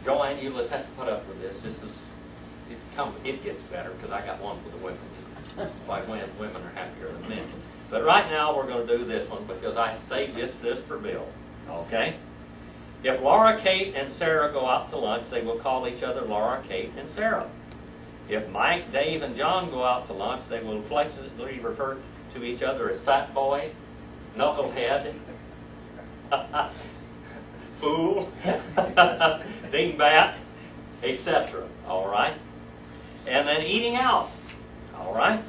Joanne, you just have to put up with this. It gets better because I got one for the women. Why women are happier than men. But right now we're going to do this one because I saved this for Bill. Okay? If Laura, Kate, and Sarah go out to lunch, they will call each other Laura, Kate, and Sarah. If Mike, Dave, and John go out to lunch, they will affectionately refer to each other as fat boy, knucklehead, fool, dingbat, etc. All right? And then eating out. All right?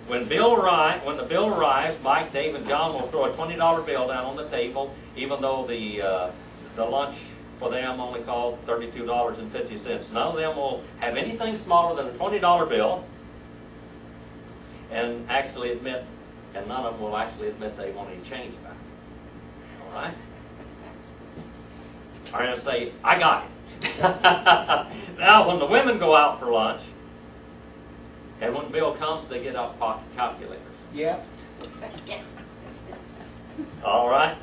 When the bill arrives, Mike, Dave, and John will throw a $20 bill down on the table, even though the lunch for them only cost $32.50. None of them will have anything smaller than a $20 bill, and none of them will actually admit they want any change back. All right? Are going to say, I got it. Now, when the women go out for lunch, and when the bill comes, they get out pocket calculators. Yep. All right?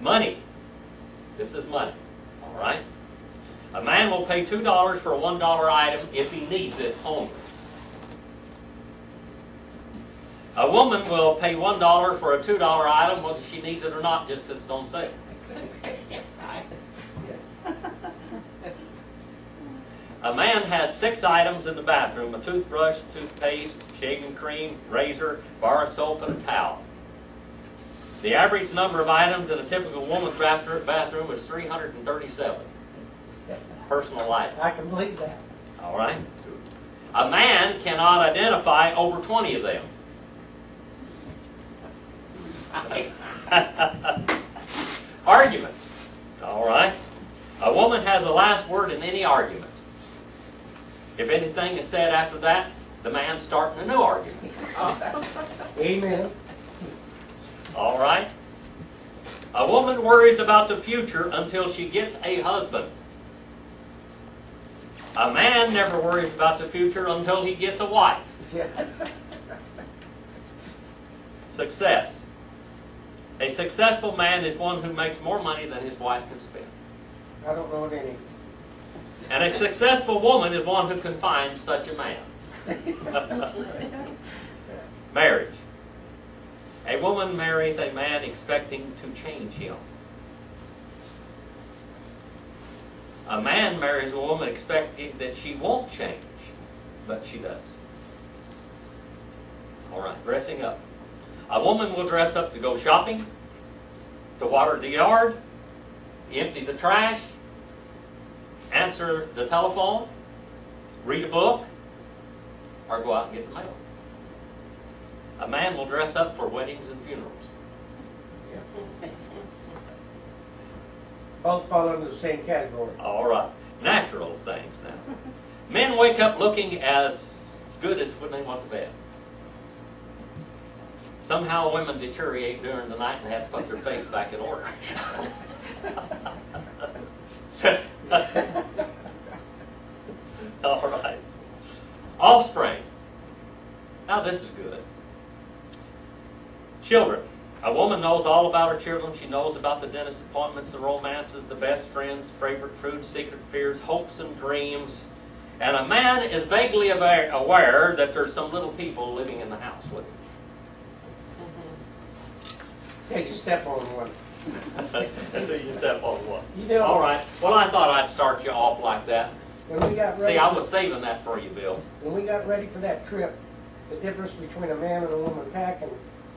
Money. This is money. All right? A man will pay $2 for a $1 item if he needs it only. A woman will pay $1 for a $2 item whether she needs it or not, just because it's on sale. A man has 6 items in the bathroom: a toothbrush, toothpaste, shaving cream, razor, bar of soap, and a towel. The average number of items in a typical woman's bathroom is 337 personal items. I can believe that. All right? A man cannot identify over 20 of them. Arguments. All right? A woman has the last word in any argument. If anything is said after that, the man's starting a new argument. Amen. All right? A woman worries about the future until she gets a husband. A man never worries about the future until he gets a wife. Yeah. Success. A successful man is one who makes more money than his wife can spend. I don't know any. And a successful woman is one who can find such a man. Marriage. A woman marries a man expecting to change him. A man marries a woman expecting that she won't change, but she does. All right, dressing up. A woman will dress up to go shopping, to water the yard, empty the trash, answer the telephone, read a book, or go out and get the mail. A man will dress up for weddings and funerals. Both fall under the same category. All right. Natural things now. Men wake up looking as good as when they went to bed. Somehow women deteriorate during the night and have to put their face back in order. All right. Offspring. Now this is good. Children. A woman knows all about her children. She knows about the dentist appointments, the romances, the best friends, favorite foods, secret fears, hopes and dreams. And a man is vaguely aware that there's some little people living in the house with him. Hey, you step on one. And so you step on one. You know, All right. Well, I thought I'd start you off like that. when we got ready, See, I was saving that for you, Bill. when we got ready for that trip, the difference between a man and a woman packing,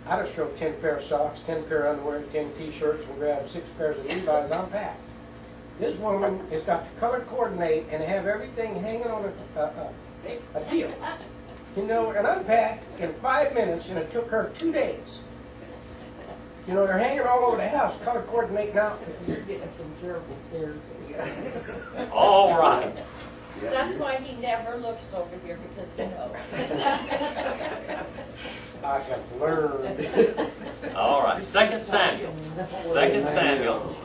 I just drove 10 pair of socks, 10 pair of underwear, 10 t-shirts, and grabbed 6 pairs of Levi's unpacked. This woman has got to color coordinate and have everything hanging on a deal. You know, and unpacked in 5 minutes, and it took her 2 days. You know, they're hanging all over the house, color coordinating out. You're getting some terrible stares. All right. That's why he never looks over here, because he knows. I have learned. All right. 2 Samuel. 2 Samuel.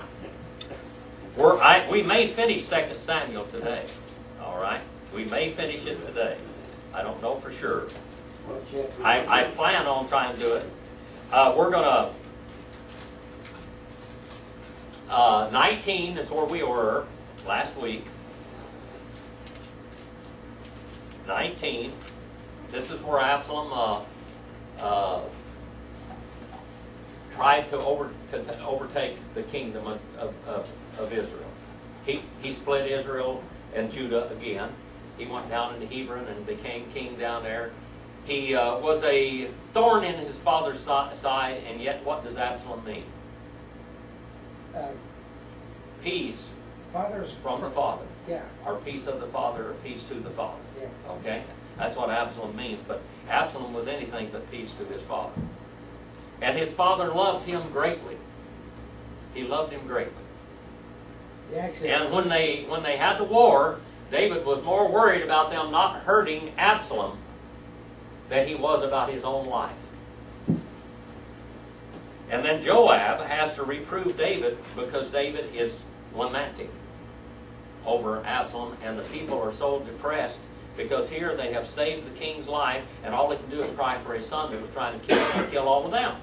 We may finish 2 Samuel today. All right. We may finish it today. I don't know for sure. I plan on trying to do it. We're going to... 19 is where we were last week. 19. This is where Absalom tried to overtake the kingdom of Israel. He split Israel and Judah again. He went down into Hebron and became king down there. He was a thorn in his father's side, and yet what does Absalom mean? Peace Father's, from the father, yeah, or peace of the father, or peace to the father. yeah. Okay? That's what Absalom means. But Absalom was anything but peace to his father. And his father loved him greatly. He loved him greatly. He actually, And when they had the war, David was more worried about them not hurting Absalom than he was about his own life. And then Joab has to reprove David because David is lamenting over Absalom, and the people are so depressed because here they have saved the king's life, and all they can do is cry for his son that was trying to kill all of them.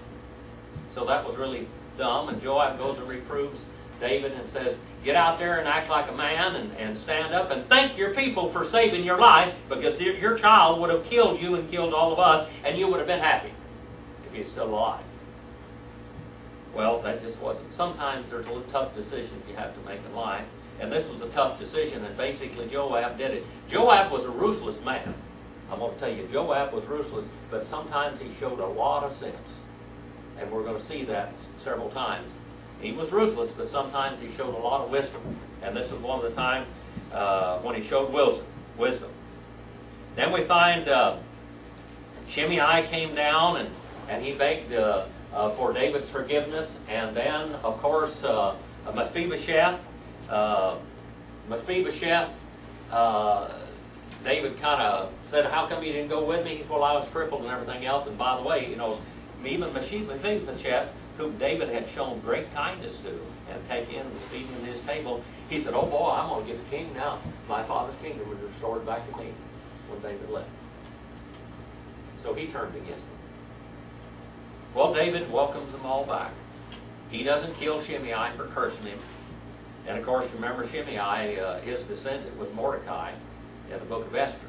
So that was really dumb, and Joab goes and reproves David and says, get out there and act like a man and stand up and thank your people for saving your life, because your child would have killed you and killed all of us, and you would have been happy if he's still alive. Well, that just wasn't. Sometimes there's a tough decisions you have to make in life, and this was a tough decision, and basically Joab did it. Joab was a ruthless man. I'm going to tell you, Joab was ruthless, but sometimes he showed a lot of sense, and we're going to see that several times. He was ruthless, but sometimes he showed a lot of wisdom, and this was one of the times when he showed wisdom. Then we find Shimei came down, and he begged for David's forgiveness, and then, of course, Mephibosheth, David kind of said, how come you didn't go with me? He said, well, I was crippled and everything else, and by the way, you know, even Mephibosheth, whom David had shown great kindness to and taken and was feeding him at his table, he said, oh boy, I'm going to get the king now. My father's kingdom was restored back to me when David left. So he turned against him. Well, David welcomes them all back. He doesn't kill Shimei for cursing him. And of course, remember Shimei, his descendant was Mordecai in the book of Esther.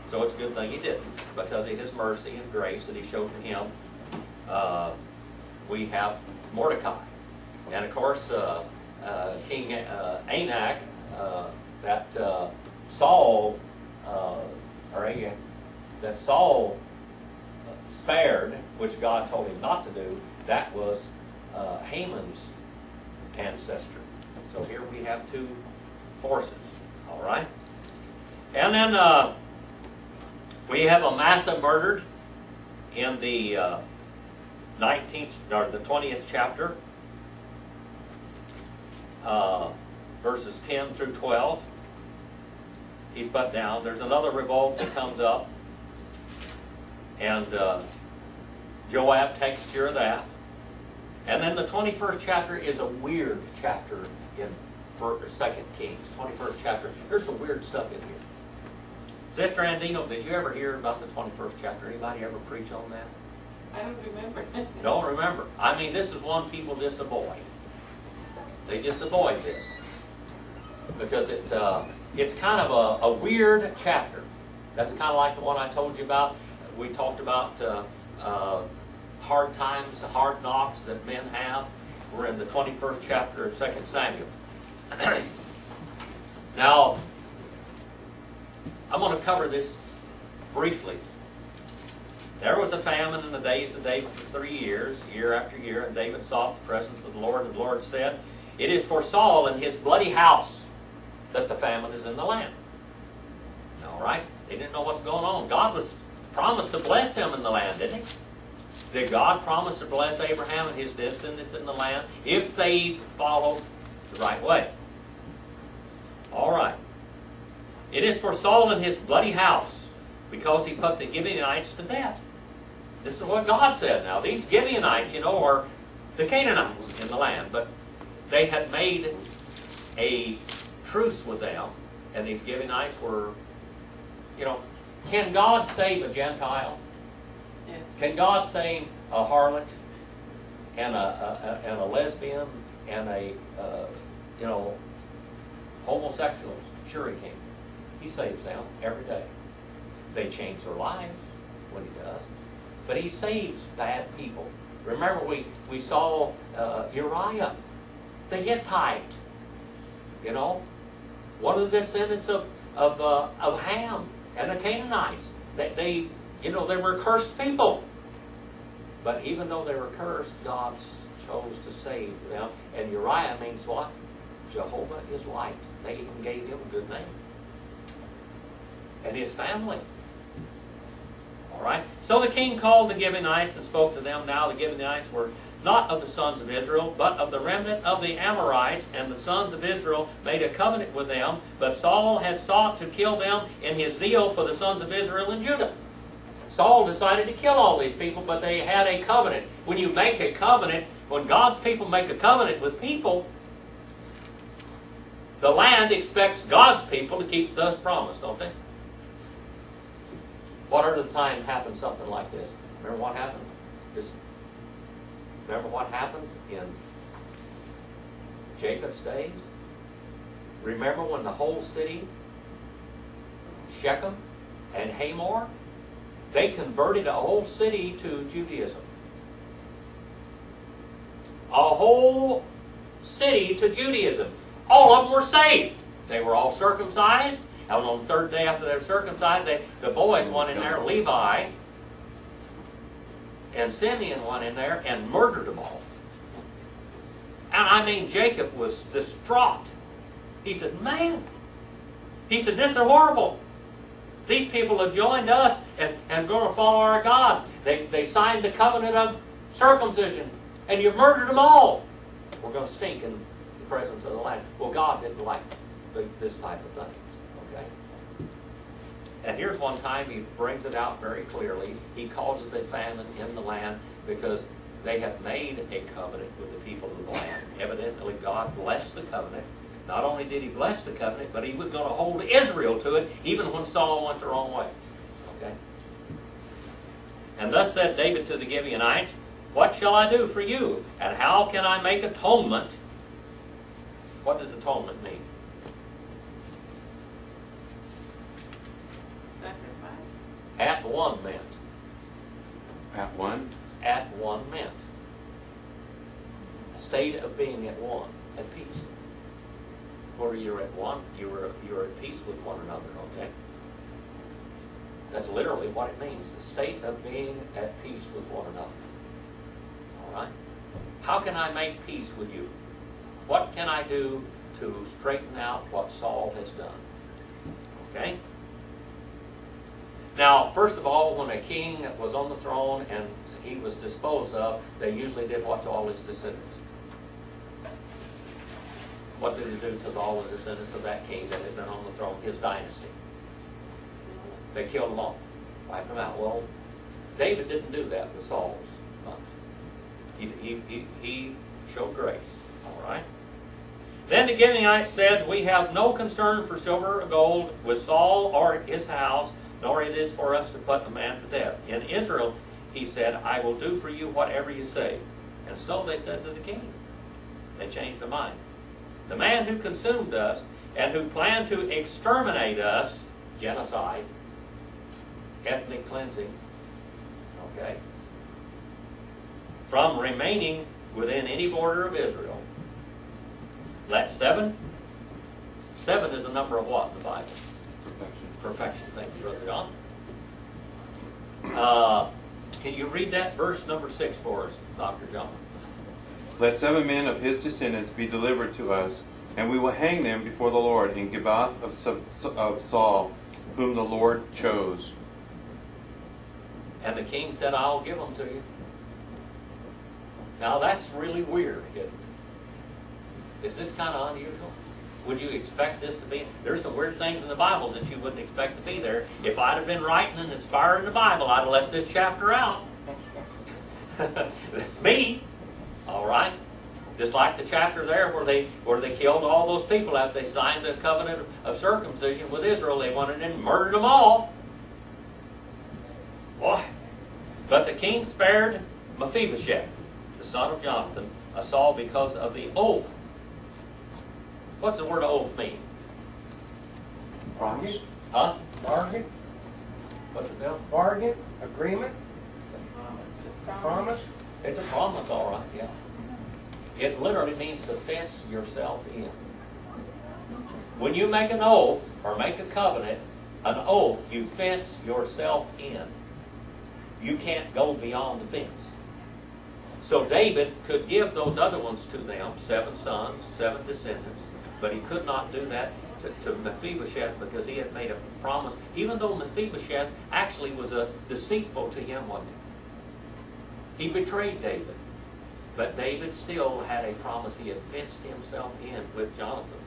So it's a good thing he didn't, because of his mercy and grace that he showed to him. We have Mordecai. And of course, King Anak, that Saul spared, which God told him not to do, that was Haman's ancestor. So here we have two forces, all right? And then we have Amasa murdered in the 19th or the 20th chapter, verses 10 through 12. He's put down. There's another revolt that comes up, and Joab takes care of that. And then the 21st chapter is a weird chapter in 2 Kings. 21st chapter. There's some weird stuff in here. Sister Andino, did you ever hear about the 21st chapter? Anybody ever preach on that? I don't remember. Don't remember. I mean, this is one people just avoid. They just avoid this because it's kind of a weird chapter. That's kind of like the one I told you about. We talked about hard times, hard knocks that men have. We're in the 21st chapter of 2 Samuel. Now, I'm going to cover this briefly. There was a famine in the days of David for 3 years, year after year, and David sought the presence of the Lord, and the Lord said, it is for Saul and his bloody house that the famine is in the land. All right? They didn't know what's going on. God was promised to bless him in the land, didn't he? Did God promise to bless Abraham and his descendants in the land if they followed the right way? All right. It is for Saul and his bloody house, because he put the Gibeonites to death. This is what God said. Now, these Gibeonites, are the Canaanites in the land, but they had made a truce with them, and these Gibeonites were, can God save a Gentile? Yeah. Can God save a harlot and a lesbian and a homosexual? Sure he can. He saves them every day. they change their lives when he does. But he saves bad people. Remember, we saw Uriah, the Hittite, you know, one of the descendants of Ham and the Canaanites. They were cursed people. But even though they were cursed, God chose to save them. And Uriah means what? Jehovah is light. They even gave him a good name. And his family. All right? So the king called the Gibeonites and spoke to them. Now the Gibeonites were not of the sons of Israel, but of the remnant of the Amorites, and the sons of Israel made a covenant with them. But Saul had sought to kill them in his zeal for the sons of Israel and Judah. Saul decided to kill all these people, but they had a covenant. When you make a covenant, when God's people make a covenant with people, the land expects God's people to keep the promise, don't they? What other time happened something like this? Remember what happened? Remember what happened in Jacob's days? Remember when the whole city, Shechem and Hamor, they converted a whole city to Judaism. A whole city to Judaism. All of them were saved. They were all circumcised. And on the third day after they were circumcised, the boys went in there, Levi and Simeon went in there and murdered them all. And I mean, Jacob was distraught. He said, man, he said, this is horrible. These people have joined us and going to follow our God. They signed the covenant of circumcision, and you murdered them all. We're going to stink in the presence of the land. Well, God didn't like this type of thing. Okay? And here's one time he brings it out very clearly. He causes a famine in the land because they have made a covenant with the people of the land. Evidently, God blessed the covenant. Not only did he bless the covenant, but he was going to hold Israel to it, even when Saul went the wrong way. Okay? And thus said David to the Gibeonites, what shall I do for you? And how can I make atonement? What does atonement mean? Sacrifice. At one meant. At one? At one meant. A state of being at one, at peace. Where you're at one, you're at peace with one another, okay? That's literally what it means, the state of being at peace with one another. All right? How can I make peace with you? What can I do to straighten out what Saul has done? Okay? Now, first of all, when a king was on the throne and he was disposed of, they usually did what to all his descendants? What did he do to all the descendants of that king that had been on the throne, his dynasty? They killed them all, wiped them out. Well, David didn't do that with Saul's bunch. He showed grace, all right? Then the Gibeonites said, we have no concern for silver or gold with Saul or his house, nor it is for us to put a man to death. In Israel, he said, I will do for you whatever you say. And so they said to the king. They changed their mind. The man who consumed us and who planned to exterminate us, genocide, ethnic cleansing, okay, from remaining within any border of Israel. That's 7. 7 is the number of what in the Bible? Perfection. Perfection. Thank you, Brother John. Can you read that verse number 6 for us, Dr. John? Let 7 men of his descendants be delivered to us, and we will hang them before the Lord in Gibeath of Saul, whom the Lord chose. And the king said, I'll give them to you. Now that's really weird, isn't it? Is this kind of unusual? Would you expect this to be? There's some weird things in the Bible that you wouldn't expect to be there. If I'd have been writing and inspiring the Bible, I'd have left this chapter out. Me. All right? Just like the chapter there where they killed all those people after they signed the covenant of circumcision with Israel. They went in and murdered them all. Boy. But the king spared Mephibosheth, the son of Jonathan, of Saul, because of the oath. What's the word oath mean? Promise? Huh? Bargain? What's it now? Bargain, agreement, It's a promise. promise. It's a promise, all right, yeah. It literally means to fence yourself in. When you make an oath or make a covenant, an oath, you fence yourself in. You can't go beyond the fence. So David could give those other ones to them, 7 sons, 7 descendants, but he could not do that to Mephibosheth because he had made a promise, even though Mephibosheth actually was deceitful to him, wasn't he? He betrayed David, but David still had a promise. He had fenced himself in with Jonathan.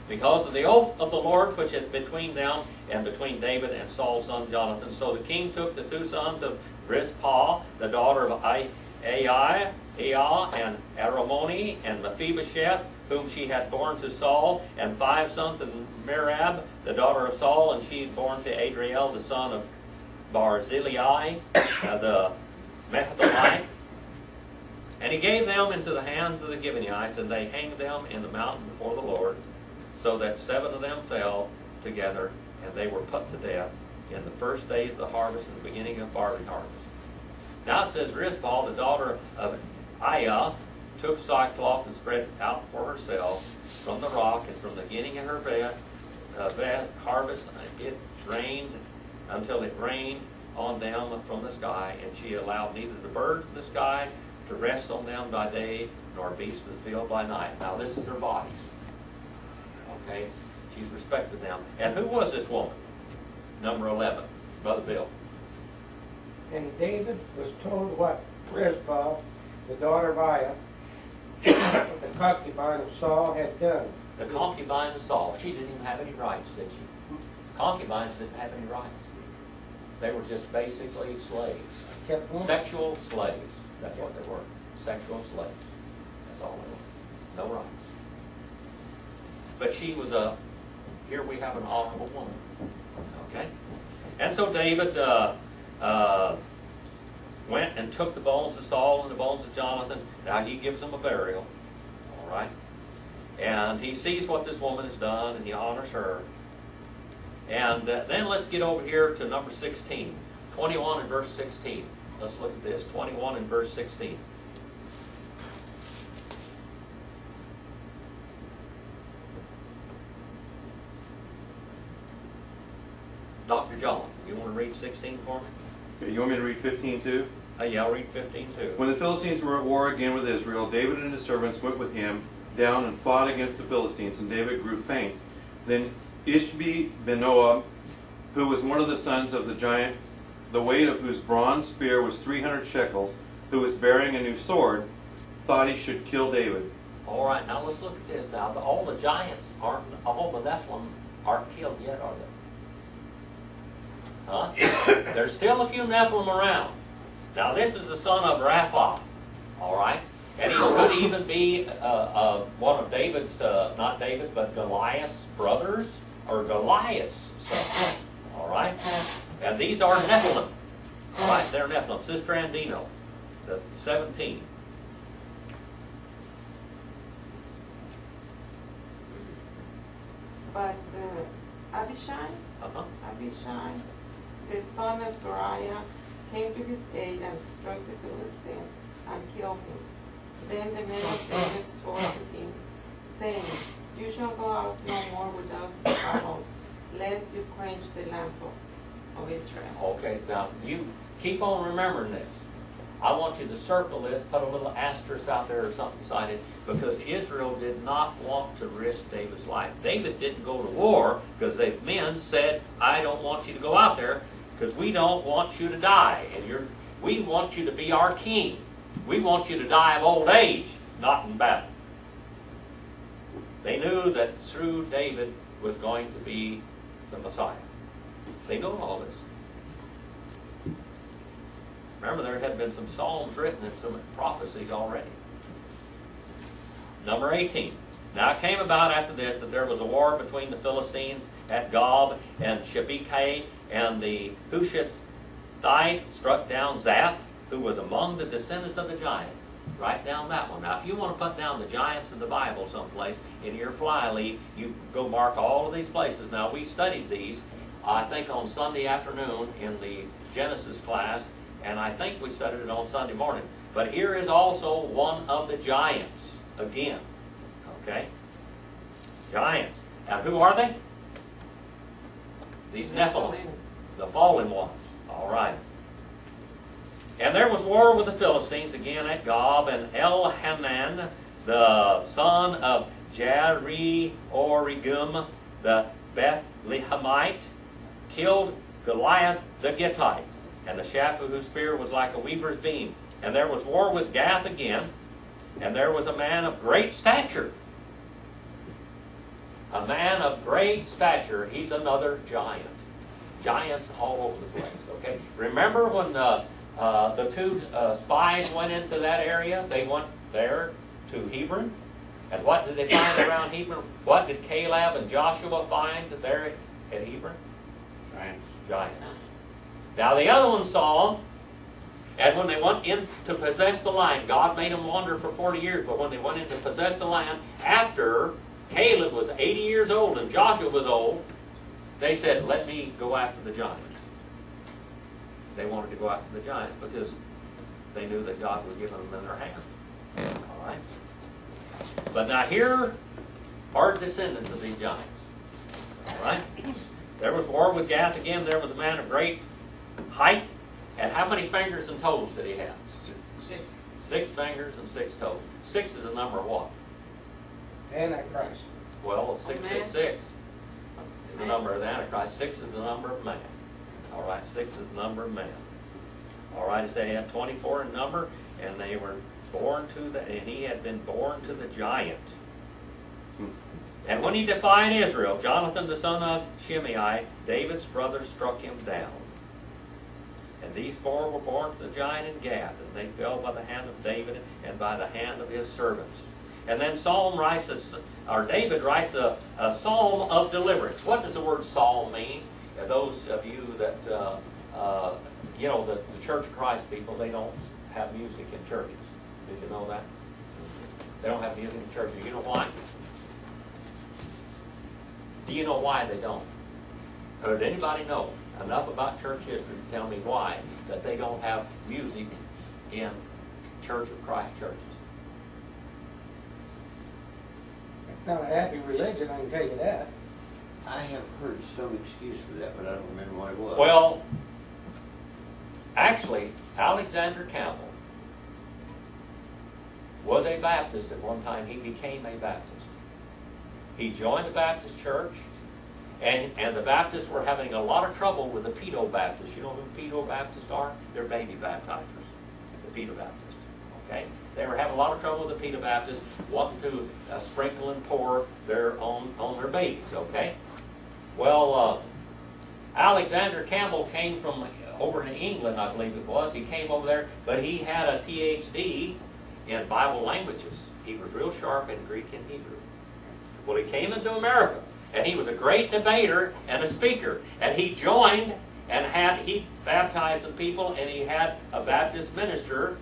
Because of the oath of the Lord which is between them and between David and Saul's son Jonathan. So the king took the 2 sons of Rizpah, the daughter of Aiah, and Aramoni, and Mephibosheth, whom she had borne to Saul, and 5 sons of Merab, the daughter of Saul, and she born to Adriel, the son of Barzillai, the Mehathalite. And he gave them into the hands of the Gibeonites, and they hanged them in the mountain before the Lord, so that 7 of them fell together, and they were put to death in the first days of the harvest and the beginning of barley harvest. Now it says, Rizpah, the daughter of Aiah, took sackcloth and spread it out for herself from the rock, and from the beginning of her harvest it rained until it rained on them from the sky, and she allowed neither the birds of the sky to rest on them by day, nor beasts of the field by night. Now this is her bodies. Okay? She's respected them. And who was this woman? Number 11. Brother Bill. And David was told what Rizpah, the daughter of Aiah, the concubine of Saul, had done. The concubine of Saul. She didn't even have any rights, did she? Concubines didn't have any rights. They were just basically slaves. Kept woman. Sexual slaves. That's what they were. Sexual slaves. That's all they were. No rights. But she was here we have an honorable woman. Okay? And so David went and took the bones of Saul and the bones of Jonathan. Now he gives them a burial. All right? And he sees what this woman has done, and he honors her. And then let's get over here to number 16. 21 and verse 16. Let's look at this. 21 and verse 16. Dr. John, you want to read 16 for me? Okay, you want me to read 15 too? Yeah, I'll read 15 too. When the Philistines were at war again with Israel, David and his servants went with him down and fought against the Philistines, and David grew faint. Then Ishbi-Benob, who was one of the sons of the giant, the weight of whose bronze spear was 300 shekels, who was bearing a new sword, thought he should kill David. All right, now let's look at this now. All the giants aren't, all the Nephilim aren't killed yet, are they? Huh? There's still a few Nephilim around. Now this is the son of Rapha, all right? And he could even be one of David's, not David, but Goliath's brothers, or Goliath's son, all right? And these are Nephilim, all right? They're Nephilim. Sister Andino, the 17. But Abishai, Abishai, the son of Sariah, came to his aid and struck the Philistine and killed him. Then the men of David swore to him, saying, You shall go out no more with us to battle, lest you quench the lamp of Israel. Okay, now you keep on remembering this. I want you to circle this, put a little asterisk out there or something beside it, because Israel did not want to risk David's life. David didn't go to war because the men said, I don't want you to go out there because we don't want you to die. And we want you to be our king. We want you to die of old age, not in battle. They knew that through David was going to be the Messiah. They know all this. Remember, there had been some psalms written and some prophecies already. Number 18. Now it came about after this that there was a war between the Philistines at Gob and Shebekah, and the Hushathite struck down Zaph, who was among the descendants of the giant. Write down that one. Now if you want to put down the giants in the Bible someplace, in your fly leaf, you go mark all of these places. Now we studied these I think on Sunday afternoon in the Genesis class, and I think we studied it on Sunday morning. But here is also one of the giants again. Okay? Giants. Now who are they? These Nephilim, the fallen ones. All right. And there was war with the Philistines again at Gob, and Elhanan, the son of Jari-Origum, the Bethlehemite, killed Goliath the Gittite, and the shaft of whose spear was like a weaver's beam. And there was war with Gath again, and there was a man of great stature. A man of great stature. He's another giant. Giants all over the place. Okay. Remember when the two spies went into that area? They went there to Hebron. And what did they find around Hebron? What did Caleb and Joshua find there at Hebron? Giants. Giants. Now the other one saw them, and when they went in to possess the land, God made them wander for 40 years, but when they went in to possess the land, after Caleb was 80 years old and Joshua was old, they said, let me go after the giants. They wanted to go after the giants because they knew that God was giving them in their hand. All right? But now here are descendants of these giants. All right? There was war with Gath again. There was a man of great height. And how many fingers and toes did he have? 6. 6 fingers and 6 toes. 6 is a number of what? Antichrist. Well, 666 is the number of the Antichrist. 6 is the number of man. All right, 6 is the number of man. All right, he said he had 24 in number, and they were born to the, and he had been born to the giant. And when he defied Israel, Jonathan the son of Shimei, David's brother, struck him down. And these 4 were born to the giant in Gath, and they fell by the hand of David and by the hand of his servants. And then David writes a psalm of deliverance. What does the word psalm mean? And those of you that, you know, the Church of Christ people, they don't have music in churches. Did you know that? They don't have music in churches. You know why? Do you know why they don't? Or does anybody know enough about church history to tell me why that they don't have music in Church of Christ churches? It's not a happy religion, I can tell you that. I have heard some excuse for that, but I don't remember what it was. Well, actually, Alexander Campbell was a Baptist at one time. He became a Baptist. He joined the Baptist church, and the Baptists were having a lot of trouble with the Pedo Baptists. You know who Pedo Baptists are? They're baby baptizers, the Pedo Baptists. Okay? They were having a lot of trouble with the Pedo Baptists, wanting to sprinkle and pour on their babies. Okay? Well, Alexander Campbell came from over in England, I believe it was. He came over there, but he had a PhD in Bible languages. He was real sharp in Greek and Hebrew. Well, he came into America, and he was a great debater and a speaker. And he joined and he baptized some people, and he had a Baptist minister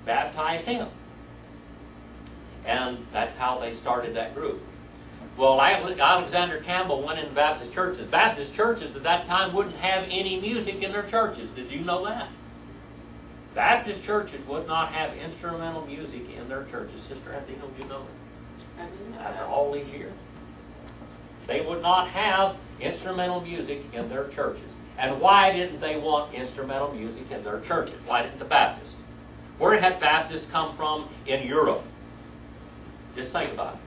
baptize him. And that's how they started that group. Well, Alexander Campbell went into Baptist churches. Baptist churches at that time wouldn't have any music in their churches. Did you know that? Baptist churches would not have instrumental music in their churches. Sister Athena, do you know that? I didn't know After that. all these years. They would not have instrumental music in their churches. And why didn't they want instrumental music in their churches? Why didn't the Baptists? Where had Baptists come from in Europe? Just think about it.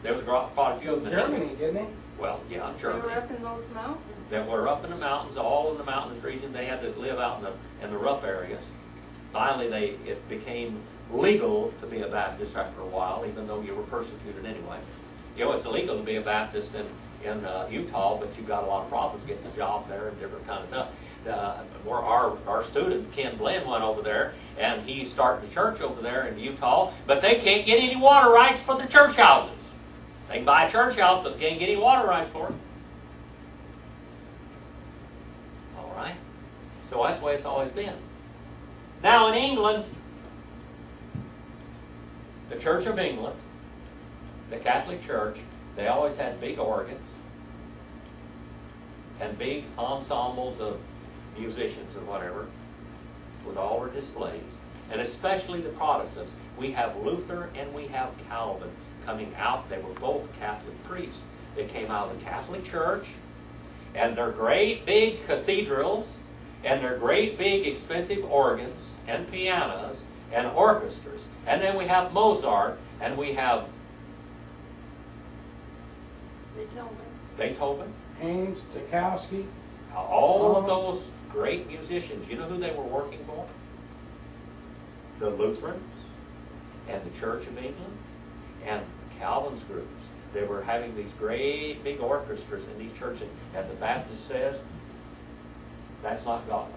There was quite a few of them. Germany, didn't they? Well, yeah, They Germany. were up in those mountains. That were up in the mountains, all in the mountainous region. They had to live out in the rough areas. Finally, it became legal to be a Baptist after a while, even though you were persecuted anyway. You know, it's illegal to be a Baptist in Utah, but you've got a lot of problems getting a job there and different kind of stuff. Where our student, Ken Glenn, went over there, and he started a church over there in Utah, but they can't get any water rights for the church houses. They can buy a church house, but they can't get any water rights for it. All right? So that's the way it's always been. Now in England, the Church of England, the Catholic Church, they always had big organs. and big ensembles of musicians or whatever, with all their displays, and especially the Protestants. We have Luther and we have Calvin coming out. They were both Catholic priests. They came out of the Catholic Church, and their great big cathedrals, and their great big expensive organs, and pianos, and orchestras. And then we have Mozart, and we have Beethoven, Haynes, Stokowski. all of those great musicians. You know who they were working for? The Lutherans, and the Church of England, and Calvin's groups. They were having these great big orchestras in these churches, and the Baptist says, that's not godly.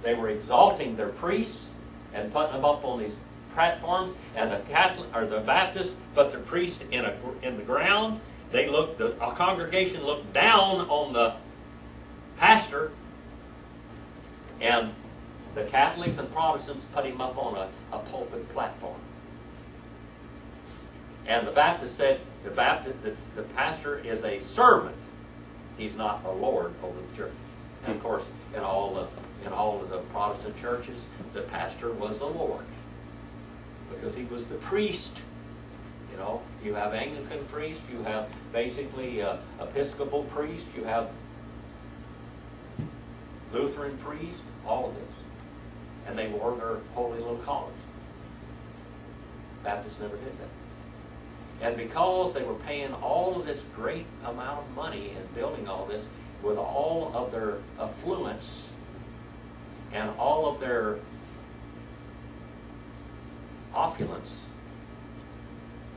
They were exalting their priests and putting them up on these platforms, and the Catholic or the Baptists put their priest in the ground. They looked, the congregation looked down on the pastor, and the Catholics and Protestants put him up on a pulpit platform. And the Baptist said the pastor is a servant. He's not a lord over the church. And of course, in all of the Protestant churches, the pastor was the Lord, because he was the priest. You know, you have Anglican priest, you have basically Episcopal priest, you have Lutheran priest, all of this. And they wore their holy little collars. Baptists never did that. And because they were paying all of this great amount of money and building all this with all of their affluence and all of their opulence,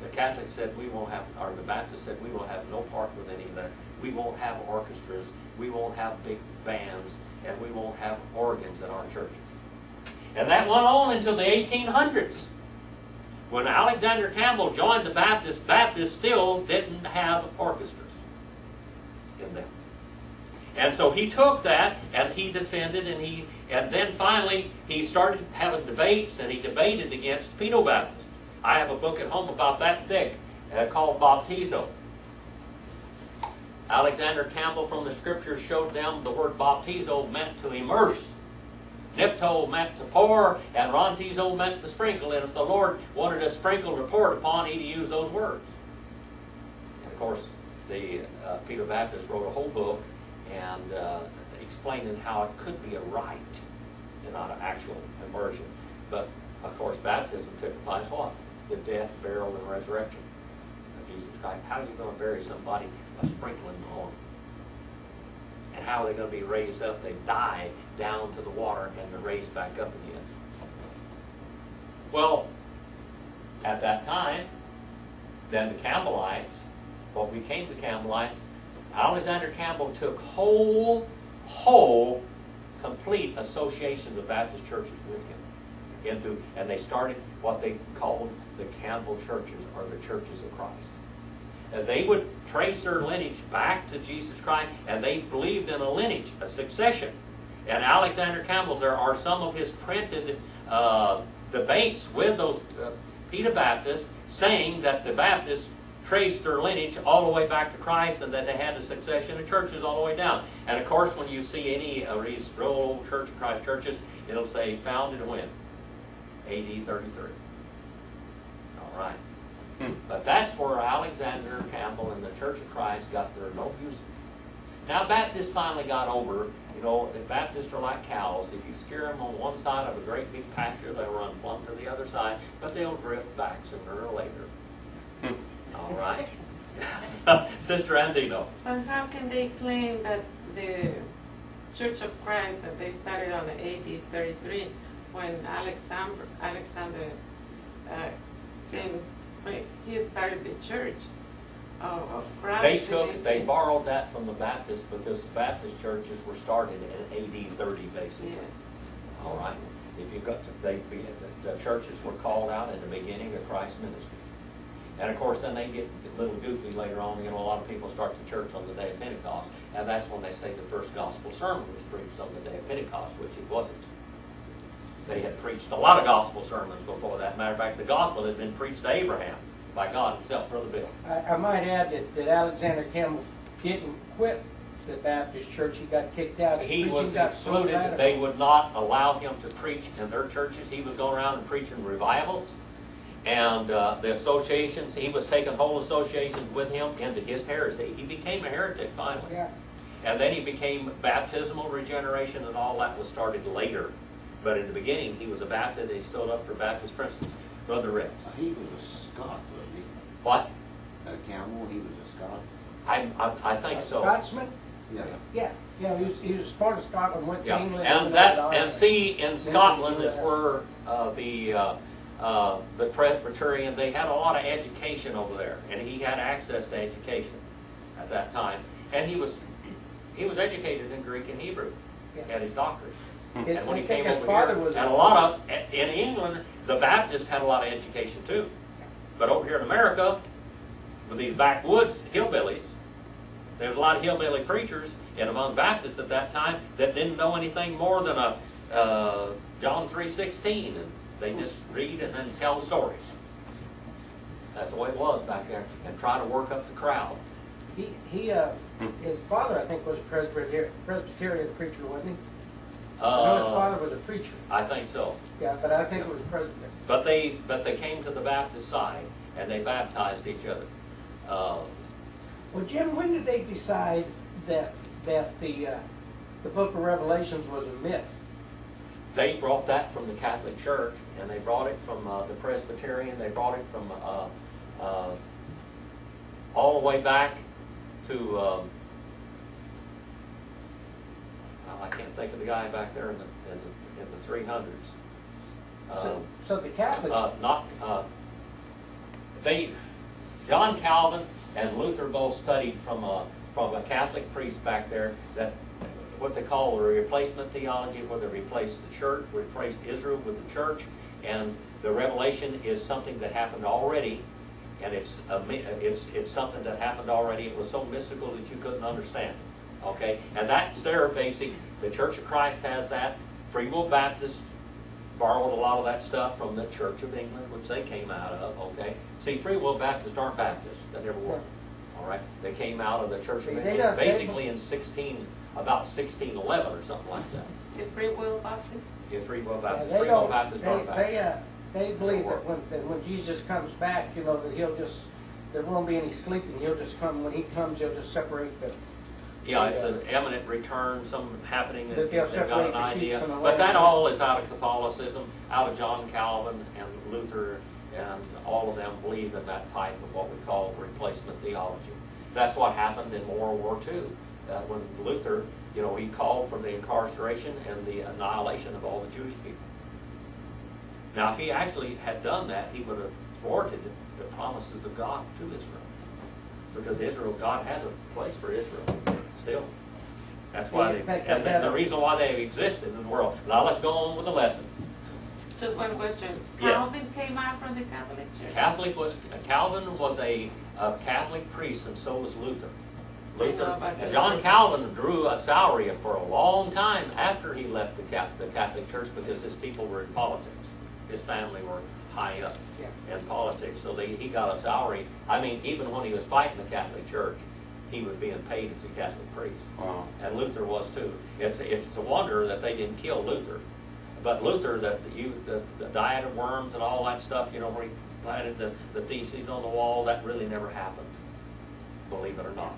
the Catholics said we won't have, or the Baptists said we won't have no part with any of that. We won't have orchestras, we won't have big bands, and we won't have organs in our churches. And that went on until the 1800s. When Alexander Campbell joined the Baptists, Baptists still didn't have orchestras in them. And so he took that and he defended, and then finally he started having debates, and he debated against pedo-Baptists. I have a book at home about that thick called Baptizo. Alexander Campbell from the scriptures showed them the word baptizo meant to immerse. Nipto meant to pour, and rantizo meant to sprinkle. And if the Lord wanted a sprinkle or poured upon, he'd use those words. And of course, the Peter Baptist wrote a whole book and explaining how it could be a rite and not an actual immersion. But of course, baptism typifies what? The death, burial, and resurrection of Jesus Christ. How are you going to bury somebody by sprinkling them on? And how are they going to be raised up? They die down to the water and they're raised back up again. Well, at that time, then the Campbellites, what became the Campbellites, Alexander Campbell took whole, complete association of Baptist churches with him. And they started what they called the Campbell churches, or the churches of Christ. And they would trace their lineage back to Jesus Christ, and they believed in a lineage, a succession. And Alexander Campbell's, there are some of his printed debates with those Pedo-Baptists saying that the Baptists traced their lineage all the way back to Christ, and that they had a succession of churches all the way down. And of course, when you see any of these real old Church of Christ churches, it'll say founded when? AD 33. All right. But that's where Alexander Campbell and the Church of Christ got their no music. Now Baptists finally got over, you know, the Baptists are like cows. If you scare them on one side of a great big pasture, they'll run plumb to the other side, but they'll drift back sooner or later. All right. Sister Andino. And how can they claim that the Church of Christ, that they started on AD 33, when Alexander when he started the Church of Christ? They borrowed that from the Baptists, because the Baptist churches were started in AD 30, basically. Yeah. All right. If you got to, the churches were called out in the beginning of Christ's ministry. And of course, then they get a little goofy later on. You know, a lot of people start the church on the day of Pentecost, and that's when they say the first gospel sermon was preached on the day of Pentecost, which it wasn't. They had preached a lot of gospel sermons before that. Matter of fact, the gospel had been preached to Abraham by God himself. Brother Bill. I might add that Alexander didn't quit the Baptist church. He got kicked out. His He was preaching got so excluded. radical. They would not allow him to preach in their churches. He was going around and preaching revivals. And the associations, he was taking whole associations with him into his heresy. He became a heretic finally. Yeah. And then he became baptismal regeneration, and all that was started later. But in the beginning, he was a Baptist. He stood up for Baptist principles. Brother Rick. He was a Scot, wasn't he? What? Campbell, he was a Scot. I think A so. Scotsman? Yeah. Yeah, he was part of Scotland, went to Yeah, England. and went that, to Ireland. and see, in Scotland is where the Presbyterian, they had a lot of education over there, and he had access to education at that time. And he was educated in Greek and Hebrew, Yeah. had his doctorate. His- And when he I think came his over father here, was- and a lot of, in England, the Baptists had a lot of education too. But over here in America, with these backwoods hillbillies, there was a lot of hillbilly preachers and among Baptists at that time that didn't know anything more than John 3:16, and they just read and then tell stories. That's the way it was back there, and try to work up the crowd. His father, I think, was a Presbyterian preacher, wasn't he? I know his father was a preacher. I think so. Yeah, but I think it was Presbyterian. But they came to the Baptist side, and they baptized each other. Well, Jim, when did they decide that the Book of Revelations was a myth? They brought that from the Catholic Church, and they brought it from the Presbyterian. They brought it from all the way back to I can't think of the guy back there in the 300s. So the Catholics, John Calvin and Luther both studied from a Catholic priest back there that what they call a replacement theology, where they replaced the church, replaced Israel with the church, and the revelation is something that happened already, and it's something that happened already. It was so mystical that you couldn't understand it. Okay, and that's their basic. The Church of Christ has that. Free Will Baptists borrowed a lot of that stuff from the Church of England, which they came out of. Okay, see, Free Will Baptists aren't Baptists. They never were. All right, they came out of the Church of England basically in about 1611 or something like that. The Free Will Baptist? Yeah, Free Will Baptists. they Free Will Baptists aren't Baptists. they believe that when Jesus comes back, you know, that there won't be any sleeping. He'll just come. When he comes, he'll just separate them. Yeah, it's an imminent return, something happening, and That they'll they've got separate an the sheep idea. from the But that lambs. all is out of Catholicism, out of John Calvin and Luther, and all of them believe in that type of what we call replacement theology. That's what happened in World War II, when Luther, you know, he called for the incarceration and the annihilation of all the Jewish people. Now, if he actually had done that, he would have thwarted the promises of God to Israel. Because Israel, God has a place for Israel still. That's why and the reason why they existed in the world. Now let's go on with the lesson. Just one question. Yes. Calvin came out from the Catholic Church? Calvin was a Catholic priest, and so was Luther. Okay. John Calvin drew a salary for a long time after he left the Catholic Church because his people were in politics. His family were high up in politics, so he got a salary. I mean, even when he was fighting the Catholic Church, he was being paid as a Catholic priest. Wow. And Luther was too. It's a wonder that they didn't kill Luther. But Luther, the diet of worms and all that stuff, you know, where he planted the theses on the wall, that really never happened, believe it or not.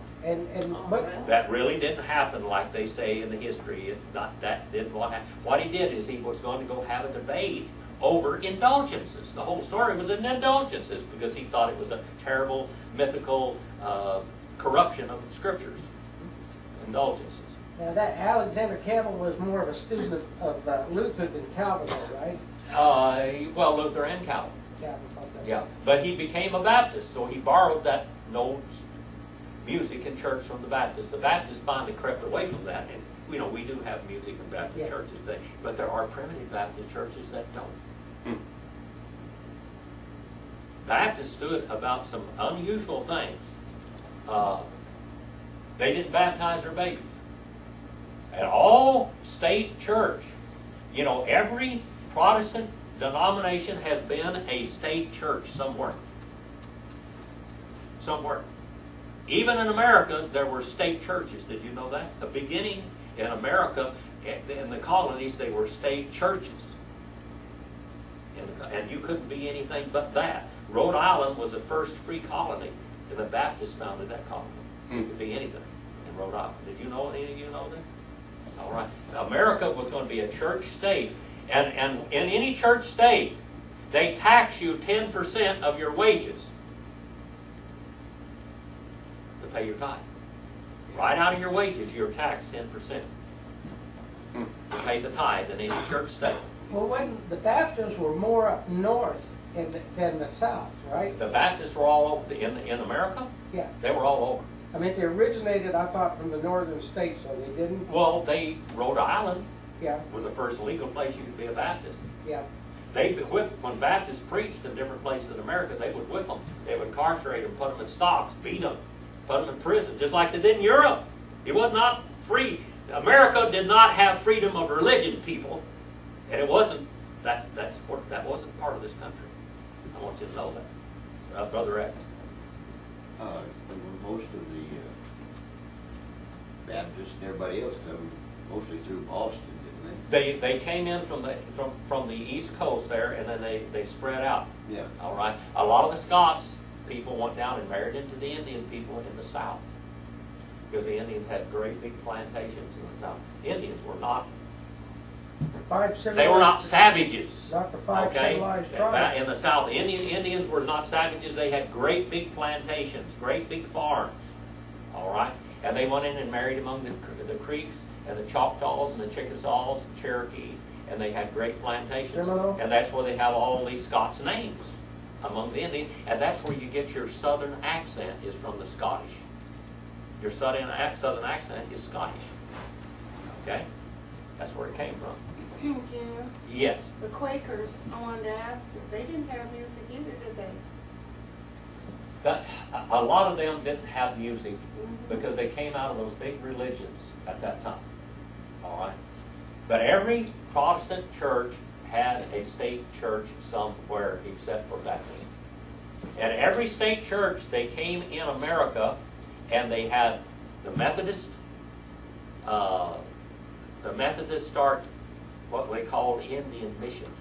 But That really didn't happen like they say in the history. That didn't what happened. What he did is he was going to go have a debate over indulgences. The whole story was in indulgences because he thought it was a terrible mythical corruption of the scriptures. Indulgences. now that Alexander Campbell was more of a student of Luther than Calvin, right? Well, Luther and Calvin. Calvin thought that. Yeah, but he became a Baptist, so he borrowed that no music in church from the Baptists. The Baptists finally crept away from that, and you know we do have music in Baptist churches today, but there are primitive Baptist churches that don't. Baptists stood about some unusual things. They didn't baptize their babies. At all state church, you know, every Protestant denomination has been a state church somewhere. Somewhere. Even in America, there were state churches. Did you know that? The beginning in America, in the colonies, they were state churches. And you couldn't be anything but that. Rhode Island was the first free colony, and the Baptists founded that colony. You could be anything in Rhode Island. Did you know, any of you know that? All right. America was going to be a church state. And in any church state, they tax you 10% of your wages to pay your tithe. Right out of your wages, you're taxed 10% to pay the tithe in any church state. Well, when the Baptists were more up north than the south, right? The Baptists were all over in America. Yeah. They were all over. I mean, they originated, I thought, from the northern states, so they didn't. Well, Rhode Island Yeah, was the first legal place you could be a Baptist. yeah. They would whip, when Baptists preached in different places in America, they would whip them. They would incarcerate them, put them in stocks, beat them, put them in prison, just like they did in Europe. It was not free. America did not have freedom of religion, people, and it wasn't. That wasn't part of this country. I want you to know that, Brother X. Most of the Baptists and everybody else come mostly through Boston, didn't they? They came in from the East Coast there, and then they spread out. Yeah. All right. A lot of the Scots people went down and married into the Indian people in the South, because the Indians had great big plantations in the South. Indians were not. They were not savages. Not the five Okay? civilized tribes. In the South, Indians were not savages. They had great big plantations, great big farms. All right. And they went in and married among the Creeks and the Choctaws and the Chickasaws and Cherokees, and they had great plantations. Seminole. And that's where they have all these Scots names among the Indians, and that's where you get your southern accent, is from the Scottish. Your southern accent is Scottish. Okay? That's where it came from. Jim, Yes. the Quakers, I wanted to ask, they didn't have music either, did they? A lot of them didn't have music because they came out of those big religions at that time. All right? But every Protestant church had a state church somewhere except for Baptist. And every state church, they came in America, and they had the Methodist. The Methodists start what they called Indian missions.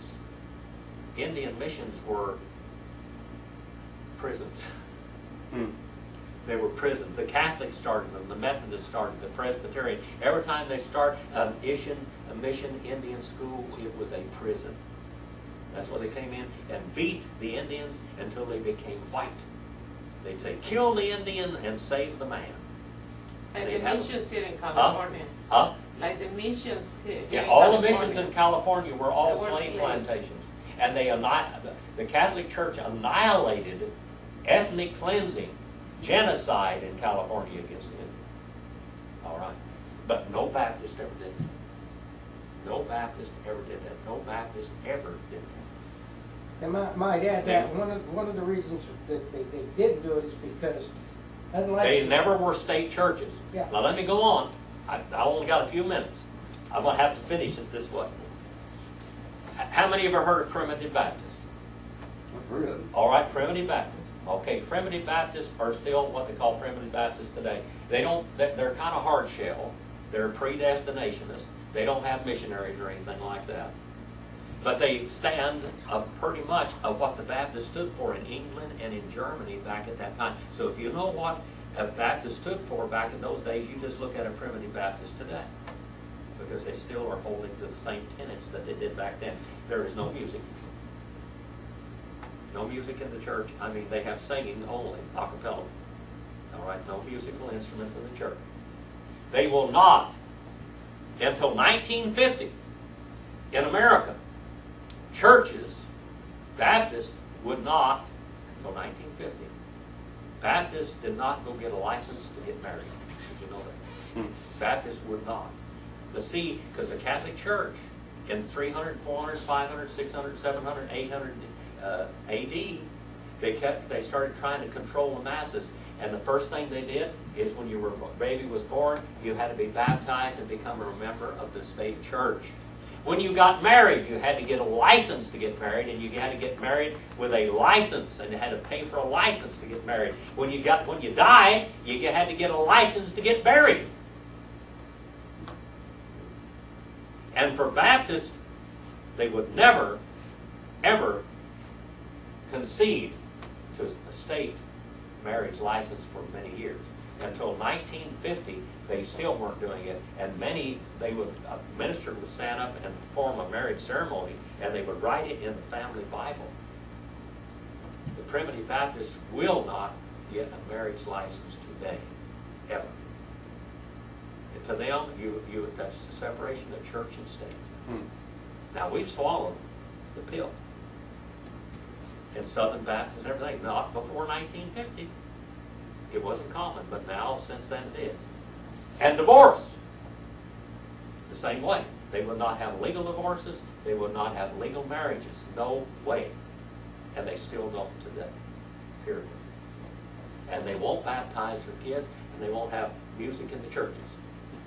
Indian missions were prisons. They were prisons. The Catholics started them. The Methodists started them. The Presbyterian. Every time they start a mission Indian school, it was a prison. That's why they came in and beat the Indians until they became white. They'd say, kill the Indian and save the man. Like They the have- missions here in California. Huh? Like the missions here Yeah, in all the California. missions in California were all They were slave slaves. plantations. And the Catholic Church annihilated ethnic cleansing, genocide in California against the Indians. All right? But no Baptist ever did that. No Baptist ever did that. No Baptist ever did that. And might add that one of the reasons that they didn't do it is because, unlike They never were state churches. Yeah. Now let me go on. I only got a few minutes. I'm going to have to finish it this way. How many of you ever heard of Primitive Baptists? I've heard of them. All right, Primitive Baptists. Okay, Primitive Baptists are still what they call Primitive Baptists today. They're kind of hard shell. They're predestinationists. They don't have missionaries or anything like that. But they stand pretty much of what the Baptists stood for in England and in Germany back at that time. So if you know what a Baptist stood for back in those days, you just look at a Primitive Baptist today, because they still are holding to the same tenets that they did back then. There is no music. No music in the church. I mean, they have singing only, a cappella. All right, no musical instruments in the church. They will not, until 1950, in America, churches, Baptists would not, until 1950, Baptists did not go get a license to get married. Did you know that? Baptists would not. Because the Catholic Church in 300, 400, 500, 600, 700, 800 AD, they started trying to control the masses. And the first thing they did is when your baby was born, you had to be baptized and become a member of the state church. When you got married, you had to get a license to get married, and you had to get married with a license, and you had to pay for a license to get married. When you died, you had to get a license to get buried. And for Baptists, they would never, ever concede to a state marriage license for many years. Until 1950, they still weren't doing it, and a minister would stand up and perform a marriage ceremony, and they would write it in the family Bible. The primitive Baptists will not get a marriage license today, ever. And to them, that's the separation of church and state. Now, we've swallowed the pill. In Southern Baptists and everything, not before 1950. It wasn't common, but now, since then, it is. And divorce, the same way. They would not have legal divorces. They would not have legal marriages. No way. And they still don't today. Period. And they won't baptize their kids, and they won't have music in the churches.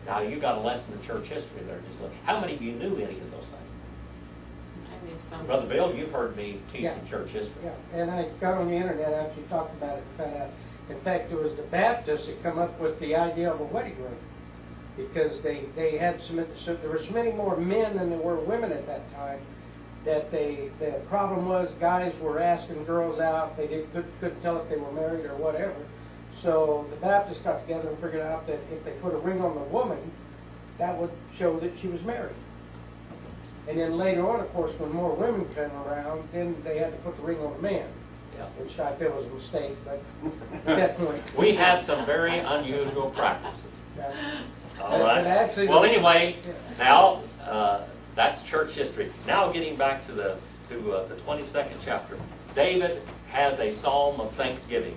Now, you got a lesson in church history there. Just look. How many of you knew any of those things? I knew some. Brother Bill, you've heard me teach Yeah. in church history. Yeah, and I got on the internet after you talked about it and found out. In fact, it was the Baptists that come up with the idea of a wedding ring, because they had there were so many more men than there were women at that time, that the problem was guys were asking girls out. They couldn't tell if they were married or whatever. So the Baptists got together and figured out that if they put a ring on the woman, that would show that she was married. And then later on, of course, when more women came around, then they had to put the ring on the man. Yeah. Which I feel was a mistake, but at that point. We had some very unusual practices. All right. But actually, Well, anyway, now that's church history. Now, getting back to the 22nd chapter, David has a psalm of thanksgiving.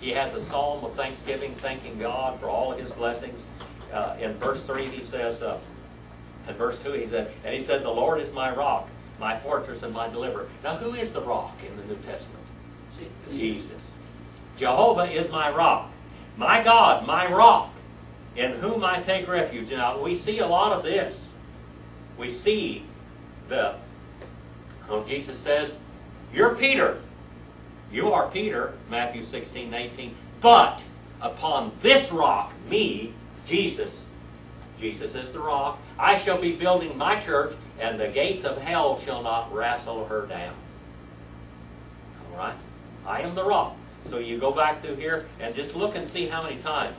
He has a psalm of thanksgiving, thanking God for all of His blessings. In verse 3, he says. In verse 2, he said, "And he said, the Lord is my rock, my fortress, and my deliverer." Now, who is the rock in the New Testament? Jesus. Jehovah is my rock, my God, my rock, in whom I take refuge. Now, we see a lot of this. We see Jesus says, "You're Peter. You are Peter," Matthew 16:18. "But upon this rock, me, Jesus is the rock, I shall be building my church, and the gates of hell shall not wrestle her down." All right? I am the rock. So you go back through here and just look and see how many times.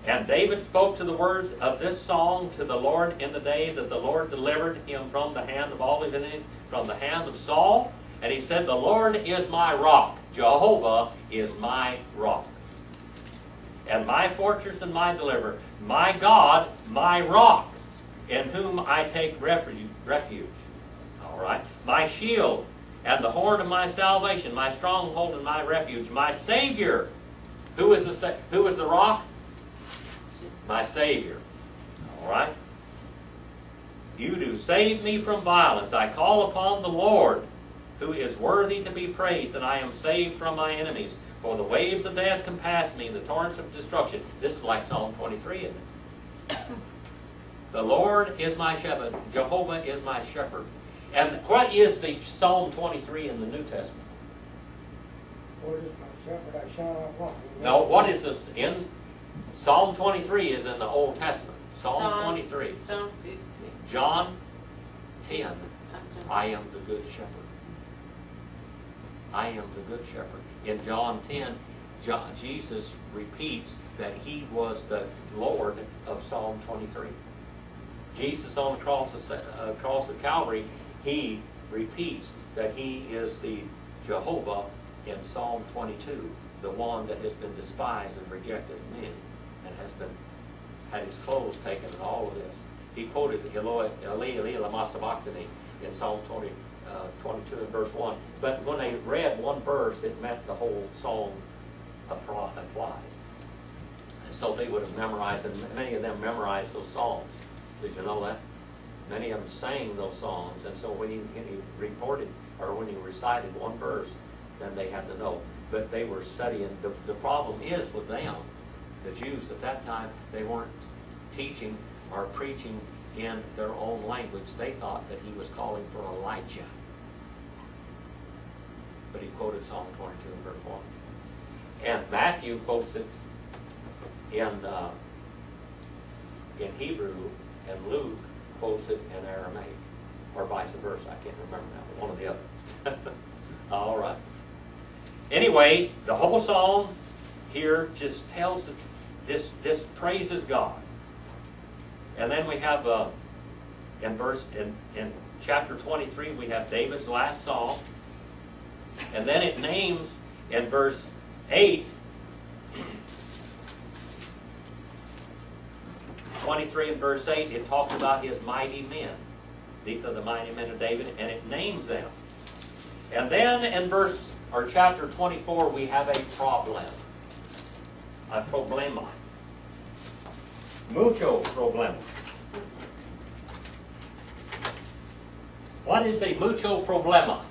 "And David spoke to the words of this song to the Lord in the day that the Lord delivered him from the hand of all his enemies, from the hand of Saul. And he said, the Lord is my rock. Jehovah is my rock. And my fortress and my deliverer. My God, my rock, in whom I take refuge." All right? "My shield and the horn of my salvation, my stronghold and my refuge, my Savior." Who is the rock? My Savior. All right? "You do save me from violence. I call upon the Lord, who is worthy to be praised, and I am saved from my enemies. For the waves of death compass me, and the torrents of destruction." This is like Psalm 23, isn't it? "The Lord is my shepherd. Jehovah is my shepherd." And what is the Psalm 23 in the New Testament? Lord is my shepherd, I shall not want. No, what is this? In Psalm 23 is in the Old Testament. Psalm 23. John 15. John 10. I am the good shepherd. I am the good shepherd. In John 10, Jesus repeats that He was the Lord of Psalm 23. Jesus on the cross of Calvary, He repeats that He is the Jehovah in Psalm 22, the one that has been despised and rejected of men, and had his clothes taken and all of this. He quoted Eloi, Eli, lama sabachthani in Psalm 22 and verse 1. But when they read one verse, it meant the whole psalm applied. And so they would have memorized, and many of them memorized those psalms. Did you know that? Many of them sang those songs, and so when he reported, or when he recited one verse, then they had to know. But they were studying. The problem is with them, the Jews at that time, they weren't teaching or preaching in their own language, they thought that he was calling for Elijah. But he quoted Psalm 22 and verse 1. And Matthew quotes it in Hebrew, and Luke quotes it in Aramaic, or vice versa. I can't remember now, one or the other. All right. Anyway, the whole psalm here just tells it, this praises God. And then we have in chapter 23 we have David's last psalm, and then it names in verse 8, 23 and verse 8, it talks about his mighty men. These are the mighty men of David, and it names them. And then in chapter 24, we have a problem. A problema. Mucho problema. What is a mucho problema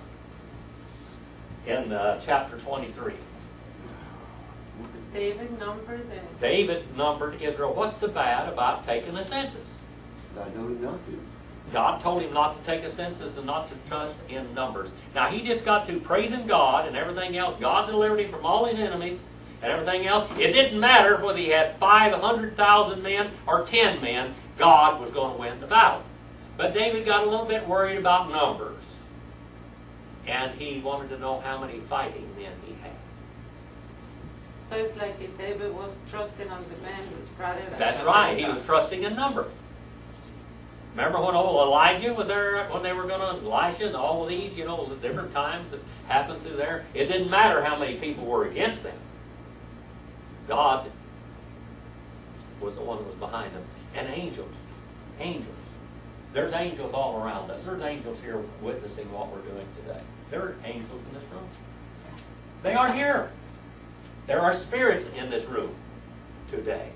in chapter 23? David numbered Israel. What's so bad about taking a census? God told him not to. God told him not to take a census and not to trust in numbers. Now he just got to praising God and everything else. God delivered him from all his enemies and everything else. It didn't matter whether he had 500,000 men or 10 men. God was going to win the battle. But David got a little bit worried about numbers. And he wanted to know how many fighting men he had. So it's like if David was trusting on the man rather than... That's right. He was trusting in number. Remember when old Elijah was there, when they were going to, Elisha and all of these, you know, the different times that happened through there? It didn't matter how many people were against them. God was the one that was behind them. And angels. Angels. There's angels all around us. There's angels here witnessing what we're doing today. There are angels in this room. They are here. There are spirits in this room today.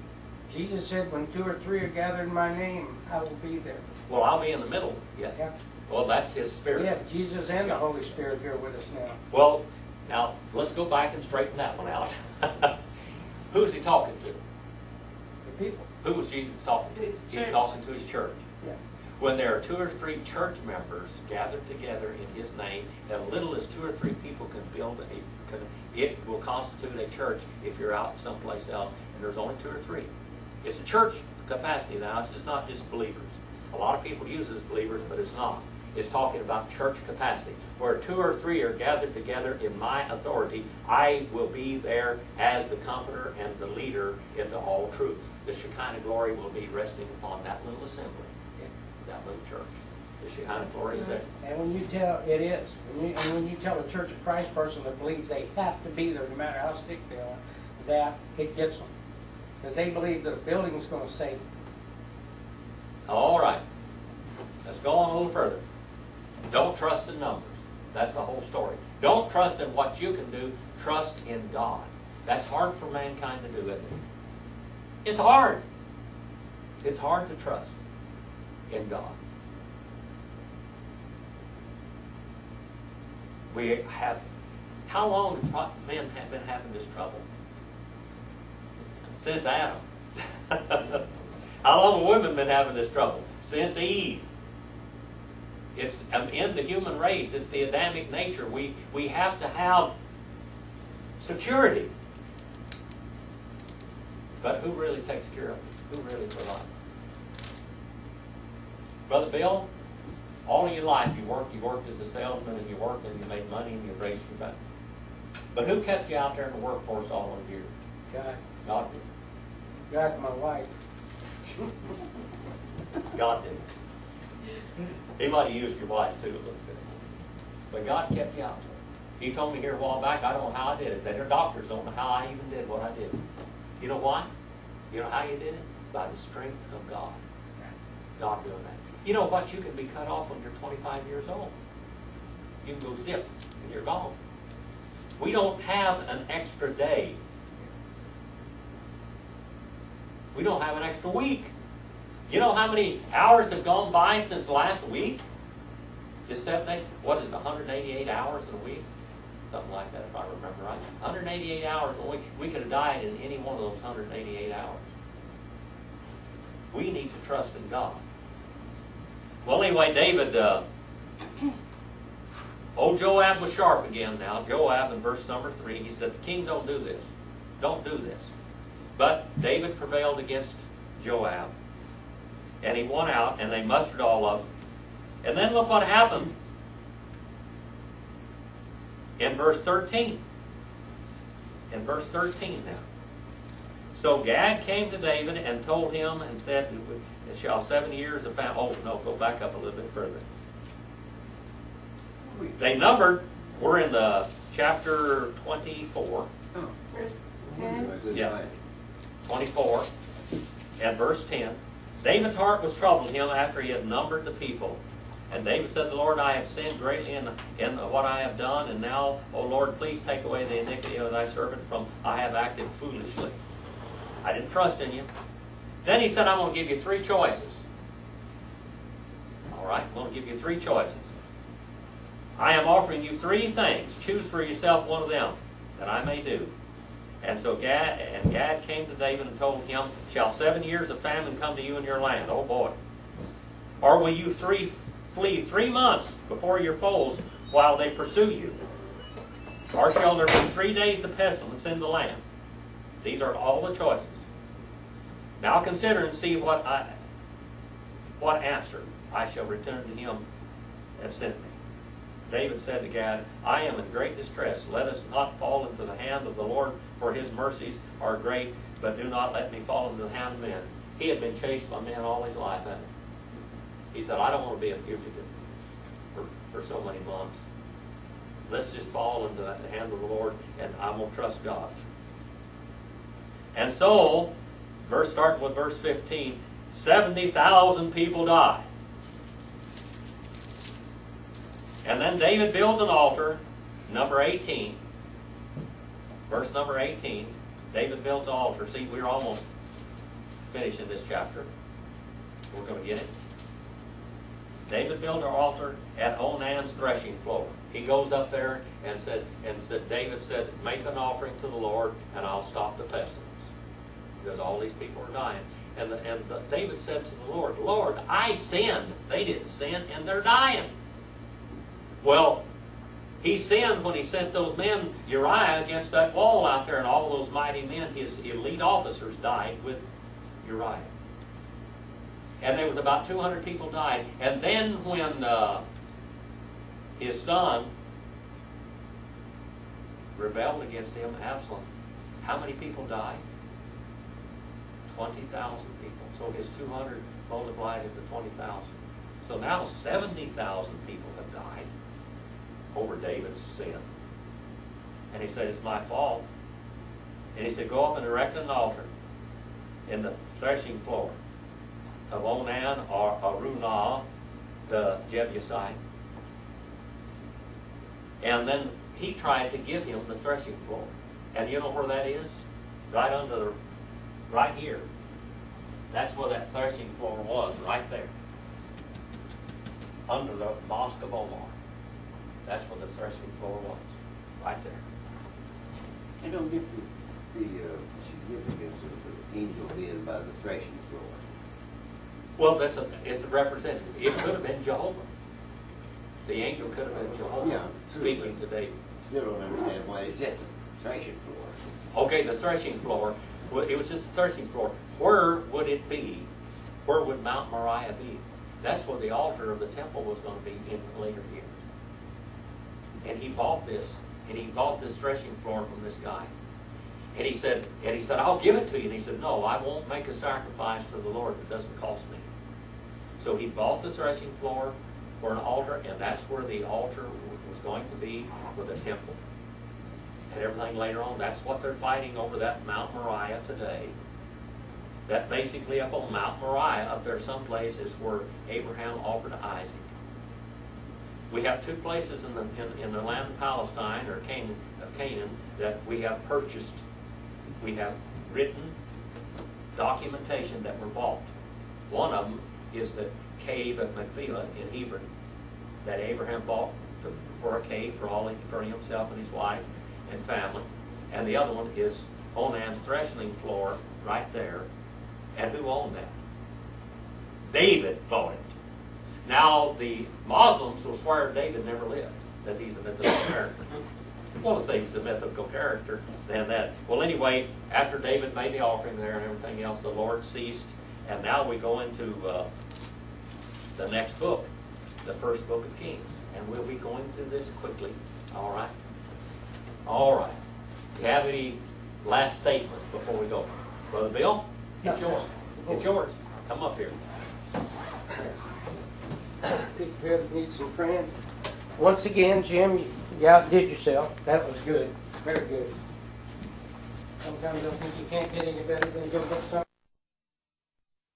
Jesus said, when 2 or 3 are gathered in my name, I will be there. Well, I'll be in the middle. Yeah. Yeah. Well, that's his spirit. We have Jesus and the Holy Spirit here with us now. Well, now, let's go back and straighten that one out. Who's he talking to? The people. Who was Jesus talking to? To his He's church. talking to his church. Yeah. When there are 2 or 3 church members gathered together in his name, as little as 2 or 3 people can build it will constitute a church if you're out someplace else and there's only 2 or 3. It's a church capacity now. It's not just believers. A lot of people use it as believers, but it's not. It's talking about church capacity. Where 2 or 3 are gathered together in my authority, I will be there as the comforter and the leader into all truth. The Shekinah glory will be resting upon that little assembly, that little church. The Shekinah glory is there. And when you tell, it is. When you tell a Church of Christ person that believes they have to be there no matter how sick they are, that it gets them. Because they believe that a building is going to save them. All right. Let's go on a little further. Don't trust in numbers. That's the whole story. Don't trust in what you can do. Trust in God. That's hard for mankind to do, isn't it? It's hard. It's hard to trust in God. We have, how long have men have been having this trouble? Since Adam. How long have women been having this trouble? Since Eve. It's in the human race. It's the Adamic nature. We have to have security. But who really takes care of it? Who really provides? Brother Bill, all of your life you worked as a salesman, and you worked and you made money and you raised your family. But who kept you out there in the workforce all those years? God. God did. God and my wife. God did. He might have used your wife too a little bit. But God kept you out there. He told me here a while back, I don't know how I did it. Their doctors don't know how I even did what I did. You know why? You know how you did it? By the strength of God. God doing that. You know what? You can be cut off when you're 25 years old. You can go zip and you're gone. We don't have an extra day. We don't have an extra week. You know how many hours have gone by since last week? Just 7, what is it, 188 hours in a week? Something like that, if I remember right. 188 hours in a week. We could have died in any one of those 188 hours. We need to trust in God. Well, anyway, David, old Joab was sharp again now. Joab in verse number 3, he said, the king don't do this. Don't do this. But David prevailed against Joab. And he won out, and they mustered all of them. And then look what happened in verse 13. In verse 13 now. So Gad came to David and told him and said, shall 7 years of famine... Oh, no, go back up a little bit further. They numbered, we're in the chapter 24. Verse 10. Yeah. 24 and verse 10. David's heart was troubled him after he had numbered the people. And David said, the Lord, I have sinned greatly in what I have done, and now, O Lord, please take away the iniquity of thy servant from I have acted foolishly. I didn't trust in you. Then he said, I'm going to give you 3 choices. All right, I'm going to give you 3 choices. I am offering you 3 things. Choose for yourself one of them, that I may do. And so Gad came to David and told him, shall 7 years of famine come to you in your land? Oh boy. Or will you flee 3 months before your foes while they pursue you? Or shall there be 3 days of pestilence in the land? These are all the choices. Now consider and see what answer I shall return to him that sent me. David said to Gad, I am in great distress. Let us not fall into the hand of the Lord, for his mercies are great, but do not let me fall into the hand of men. He had been chased by men all his life, hadn't he? He said, I don't want to be a fugitive for so many months. Let's just fall into the hand of the Lord, and I'm going to trust God. And so, starting with verse 15, 70,000 people died. And then David builds an altar, number 18. Verse number 18. David builds an altar. See, we're almost finishing this chapter. We're going to get it. David built an altar at Onan's threshing floor. He goes up there and said, David said, make an offering to the Lord, and I'll stop the pestilence. Because all these people are dying. And David said to the Lord, Lord, I sinned. They didn't sin, and they're dying. Well, he sinned when he sent those men, Uriah, against that wall out there, and all those mighty men, his elite officers, died with Uriah. And there was about 200 people died. And then when his son rebelled against him, Absalom, how many people died? 20,000 people. So his 200 multiplied into 20,000. So now 70,000 people have died over David's sin. And he said, it's my fault. And he said, go up and erect an altar in the threshing floor of Onan or Arunah, the Jebusite. And then he tried to give him the threshing floor. And you know where that is? Right here. That's where that threshing floor was, right there. Under the Mosque of Omar. That's where the threshing floor was, right there. I don't get the significance of the angel being by the threshing floor. Well, it's a representative. It could have been Jehovah. The angel could have been Jehovah, Yeah, true, speaking to David. Still don't understand why it's at the threshing floor. Okay, the threshing floor. Well, it was just the threshing floor. Where would it be? Where would Mount Moriah be? That's where the altar of the temple was going to be in later years. And he bought this threshing floor from this guy. And he said, I'll give it to you. And he said, no, I won't make a sacrifice to the Lord that doesn't cost me. So he bought the threshing floor for an altar, and that's where the altar was going to be for the temple. And everything later on, that's what they're fighting over, that Mount Moriah today. That basically up on Mount Moriah, up there someplace, is where Abraham offered Isaac. We have 2 places in the land of Palestine, or Canaan, that we have purchased. We have written documentation that were bought. One of them is the cave at Machpelah in Hebron that Abraham bought for a cave for himself and his wife and family. And the other one is Onan's threshing floor right there. And who owned that? David bought it. Now the Muslims will swear David never lived, that he's a mythical character. Well, if he's a mythical character, then that. Well, anyway, after David made the offering there and everything else, the Lord ceased, and now we go into the next book, the first book of Kings, and we'll be going through this quickly. All right. All right. Do you have any last statements before we go, Brother Bill? It's yours. It's yours. Come up here. People here that need some friends. Once again, Jim, you outdid yourself. That was good. Very good. Sometimes I think you can't get any better than go get something.